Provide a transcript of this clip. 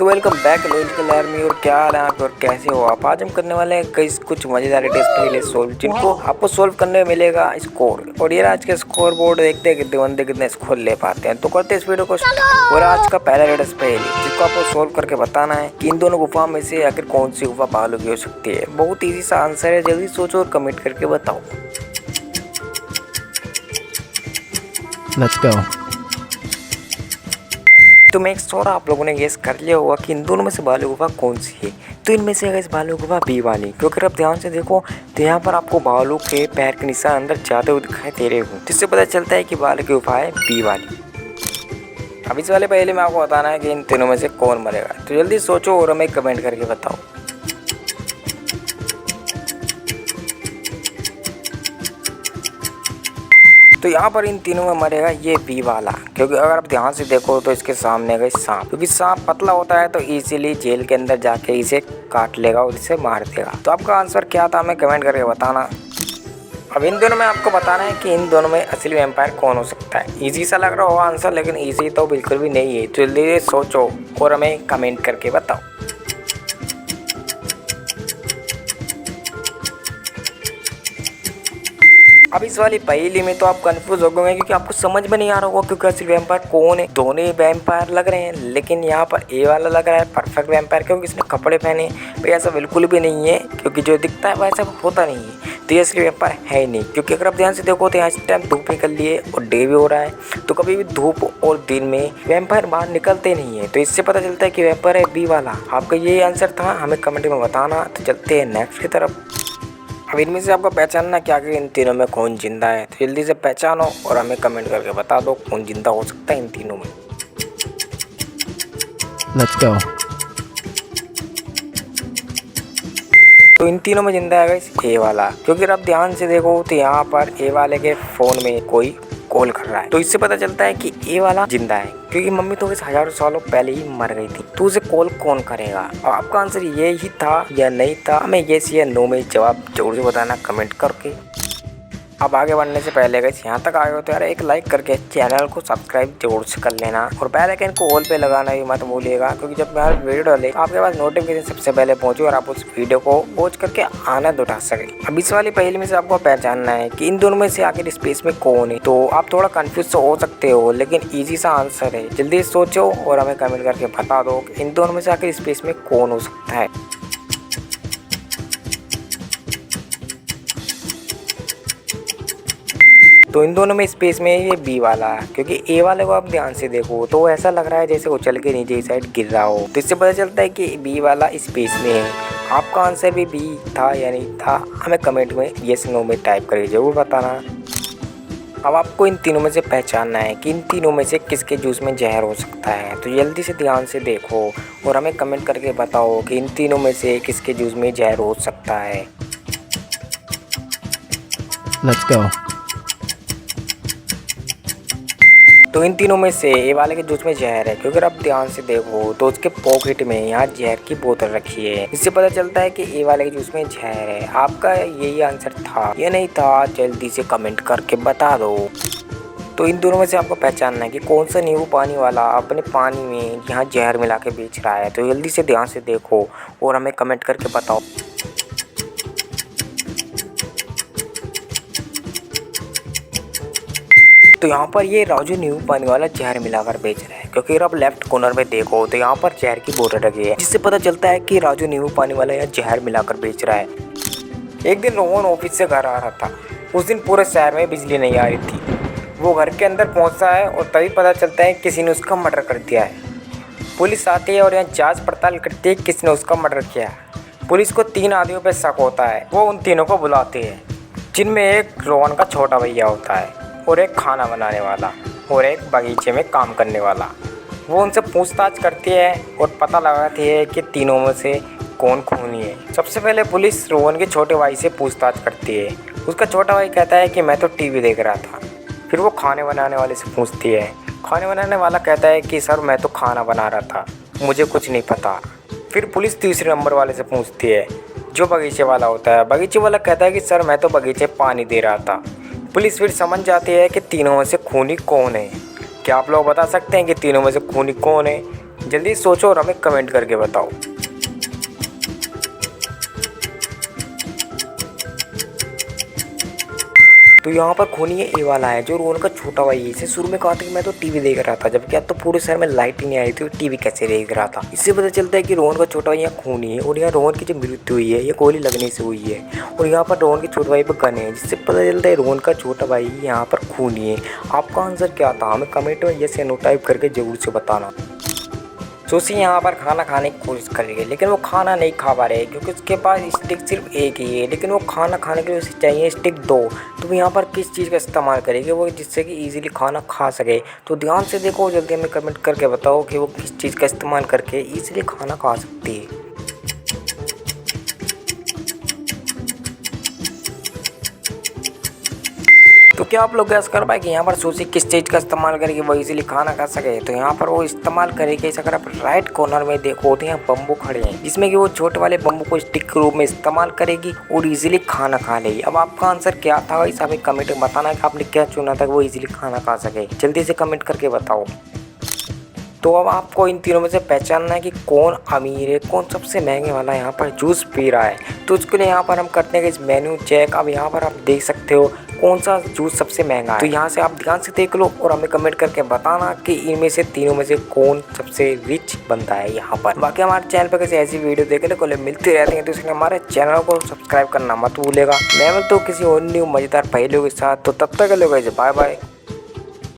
तो welcome back logical army. और क्या हाल है आप और कैसे हो आप। आज हम करने वाले हैं कई कुछ मजेदार टेस्ट पहले सोल्व, जिनको आपको सोल्व करने में मिलेगा स्कोर। और ये आज के स्कोर बोर्ड देखते हैं कितने बंदे कितने स्कोर ले पाते हैं। तो करते हैं इस वीडियो को। और आज का पहला लेटेस्ट पहले जिसको आपको सोल्व करके बताना है कि इन दोनों गुफा में से आखिर कौन सी गुफा भालू की हो सकती है। बहुत ईजी सा आंसर है, जल्दी सोचो और कमेंट करके बताओ। Let's go. तो मैं श्योर आप लोगों ने गेस कर लिया होगा कि इन दोनों में से भालू गुफा कौन सी है। तो इनमें से इस भालू गुफा बी वाली, क्योंकि अगर आप ध्यान से देखो तो यहाँ पर आपको भालू के पैर के निशान अंदर जाते हुए दिखाई दे रहे हो, जिससे पता चलता है कि भालू की गुफा है बी वाली। अब इस वाले पहले में आपको बताना है कि इन तीनों में से कौन मरेगा। तो जल्दी सोचो और हमें कमेंट करके बताओ। तो यहाँ पर इन तीनों में मरेगा ये बी वाला, क्योंकि अगर आप ध्यान से देखो तो इसके सामने गए सांप, क्योंकि सांप पतला होता है तो इजीली जेल के अंदर जाके इसे काट लेगा और इसे मार देगा। तो आपका आंसर क्या था हमें कमेंट करके बताना। अब इन दोनों में आपको बताना है कि इन दोनों में असली वैम्पायर कौन हो सकता है। इजी सा लग रहा होगा आंसर, लेकिन इजी तो बिल्कुल भी नहीं है। तो जल्दी सोचो और हमें कमेंट करके बताओ। अब इस वाली पहेली में तो आप कंफ्यूज हो गए, क्योंकि आपको समझ में नहीं आ रहा होगा क्योंकि असली वैम्पायर कौन है। दोनों ही वैम्पायर लग रहे हैं, लेकिन यहाँ पर ए वाला लग रहा है परफेक्ट वैम्पायर, क्योंकि इसने कपड़े पहने। भाई ऐसा बिल्कुल भी नहीं है, क्योंकि जो दिखता है वैसा होता नहीं है। तो ये असली वैम्पायर है ही नहीं, क्योंकि अगर आप ध्यान से देखो तो यहाँ इस टाइम धूप निकल रही है और डे भी हो रहा है। तो कभी भी धूप और दिन में वैम्पायर बाहर निकलते नहीं है। तो इससे पता चलता है कि वैम्पायर है बी वाला। आपका यही आंसर था, हमें कमेंट में बताना। तो चलते हैं नेक्स्ट की तरफ। अब इनमें से आपको पहचानना क्या कि इन तीनों में कौन जिंदा है। तो जल्दी से पहचानो और हमें कमेंट करके बता दो कौन जिंदा हो सकता है इन तीनों में। Let's go. तो इन तीनों में जिंदा है ए वाला, क्योंकि अगर आप ध्यान से देखो तो यहाँ पर ए वाले के फोन में कोई कॉल कर रहा है। तो इससे पता चलता है कि ए वाला जिंदा है, क्योंकि मम्मी तो हजारों सालों पहले ही मर गई थी। तो उसे कॉल कौन करेगा। और आपका आंसर ये ही था या नहीं था, हमें येस या नो में जवाब जरूर से बताना कमेंट करके। अब आगे बढ़ने से पहले गाइस यहाँ तक आए हो तो यार एक लाइक करके चैनल को सब्सक्राइब जरूर से कर लेना और बेल आइकन को ऑल पे लगाना भी मत भूलिएगा, क्योंकि जब मैं वीडियो डाले आपके पास नोटिफिकेशन सबसे पहले पहुंचे और आप उस वीडियो को वॉच करके आनंद उठा सके। अब इस वाली पहेली में से आपको पहचानना है कि इन दोनों में से आखिर स्पेस में कौन है। तो आप थोड़ा कंफ्यूज तो हो सकते हो, लेकिन ईजी सा आंसर है। जल्दी सोचो और हमें कमेंट करके बता दो कि इन दोनों में से आखिर स्पेस में कौन हो सकता है। तो इन दोनों में स्पेस में ये बी वाला, क्योंकि ए वाले को आप ध्यान से देखो तो ऐसा लग रहा है जैसे उछल के नीचे की साइड गिर रहा हो। तो इससे पता चलता है कि बी वाला स्पेस में है। आपका आंसर भी बी था या नहीं था, हमें कमेंट में येस नो में टाइप करके जरूर बताना। अब आपको इन तीनों में से पहचानना है कि इन तीनों में से किसके जूस में जहर हो सकता है। तो जल्दी से ध्यान से देखो और हमें कमेंट करके बताओ कि इन तीनों में से किसके जूस में जहर हो सकता है। Let's go. तो इन तीनों में से ए वाले के जूस में जहर है, क्योंकि अगर आप ध्यान से देखो तो उसके पॉकेट में यहाँ जहर की बोतल रखी है। इससे पता चलता है कि ए वाले के जूस में जहर है। आपका यही आंसर था या नहीं था, जल्दी से कमेंट करके बता दो। तो इन दोनों में से आपको पहचानना है कि कौन सा नींबू पानी वाला अपने पानी में यहाँ जहर मिला के बेच रहा है। तो जल्दी से ध्यान से देखो और हमें कमेंट करके बताओ। तो यहाँ पर ये राजू नींबू पानी वाला जहर मिलाकर बेच रहा है, क्योंकि अगर आप लेफ्ट कॉर्नर में देखो तो यहाँ पर जहर की बोतल रखी है, जिससे पता चलता है कि राजू नींबू पानी वाला यहाँ जहर मिलाकर बेच रहा है। एक दिन रोहन ऑफिस से घर आ रहा था। उस दिन पूरे शहर में बिजली नहीं आ रही थी। वो घर के अंदर पहुँचता है और तभी पता चलता है किसी ने उसका मर्डर कर दिया है। पुलिस आती है और यहाँ जाँच पड़ताल करती है किसने उसका मर्डर किया है। पुलिस को 3 आदमियों पर शक होता है। वो उन तीनों को बुलाते हैं, जिनमें एक रोहन का छोटा भैया होता है और एक खाना बनाने वाला और एक बगीचे में काम करने वाला। वो उनसे पूछताछ करती है और पता लगाती है कि तीनों में से कौन खूनी है। सबसे पहले पुलिस रोहन के छोटे भाई से पूछताछ करती है। उसका छोटा भाई कहता है कि मैं तो टीवी देख रहा था। फिर वो खाने बनाने वाले से पूछती है। खाने बनाने वाला कहता है कि सर मैं तो खाना बना रहा था, मुझे कुछ नहीं पता। फिर पुलिस तीसरे नंबर वाले से पूछती है, जो बगीचे वाला होता है। बगीचे वाला कहता है कि सर मैं तो बगीचे पानी दे रहा था। पुलिस फिर समझ जाती है कि तीनों में से खूनी कौन है। क्या आप लोग बता सकते हैं कि तीनों में से खूनी कौन है। जल्दी सोचो और हमें कमेंट करके बताओ। तो यहाँ पर खूनी ए वाला है जो रोहन का छोटा भाई है। इसे शुरू में कहा था कि मैं तो टीवी देख रहा था, जबकि अब तो पूरे शहर में लाइट ही नहीं आई थी, टीवी कैसे देख रहा था। इससे पता चलता है कि रोहन का छोटा भाई यहाँ खूनी है और यहाँ रोहन की जो मृत्यु हुई है ये गोली लगने से हुई है। और यहाँ पर रोहन के छोटे भाई पर गन है, जिससे पता चलता है रोहन का छोटा भाई यहाँ पर खूनी है। आपका आंसर क्या था हमें कमेंट में यस या नो टाइप करके जरूर से बताना। सुशी यहाँ पर खाना खाने की कोशिश कर रही है, लेकिन वो खाना नहीं खा पा रहे क्योंकि उसके पास स्टिक सिर्फ एक ही है, लेकिन वो खाना खाने के लिए उसे चाहिए स्टिक 2। तो वो यहाँ पर किस चीज़ का इस्तेमाल करेगी वो, जिससे कि इजीली खाना खा सके। तो ध्यान से देखो, जल्दी हमें कमेंट करके बताओ कि वो किस चीज़ का इस्तेमाल करके इजीली खाना खा सकती है। तो क्या आप लोग गैस कर पाए कि यहाँ पर सुशी किस चीज़ का इस्तेमाल करेगी वो इजीली खाना खा सके? तो यहाँ पर वो इस्तेमाल करेगी, अगर आप राइट कॉर्नर में देखो तो यहाँ बम्बू खड़े हैं, जिसमें कि वो छोटे वाले बम्बू को स्टिक के रूप में इस्तेमाल करेगी और इजीली खाना खा लेगी। अब आपका आंसर क्या था इस हमें कमेंट में बताना कि आपने क्या चुना था कि वो इजीली खाना खा सके। जल्दी से कमेंट करके बताओ। तो अब आपको इन तीनों में से पहचानना है कि कौन अमीर है, कौन सबसे महंगे वाला यहाँ पर जूस पी रहा है। तो उसके लिए यहाँ पर हम करते हैं इस मेन्यू चेक। अब यहाँ पर आप देख सकते हो कौन सा जूस सबसे महंगा है। तो यहाँ से आप ध्यान से देख लो और हमें कमेंट करके बताना कि इनमें से तीनों में से कौन सबसे रिच बनता है यहाँ पर। बाकी हमारे चैनल पर कैसे ऐसी वीडियो देखने को मिलती रहती है, तो इसलिए हमारे चैनल को सब्सक्राइब करना मत भूलेगा। मैं मिलता हूँ किसी और न्यू मजेदार पहेलियों के साथ, तो तब तक के लिए बाय बाय।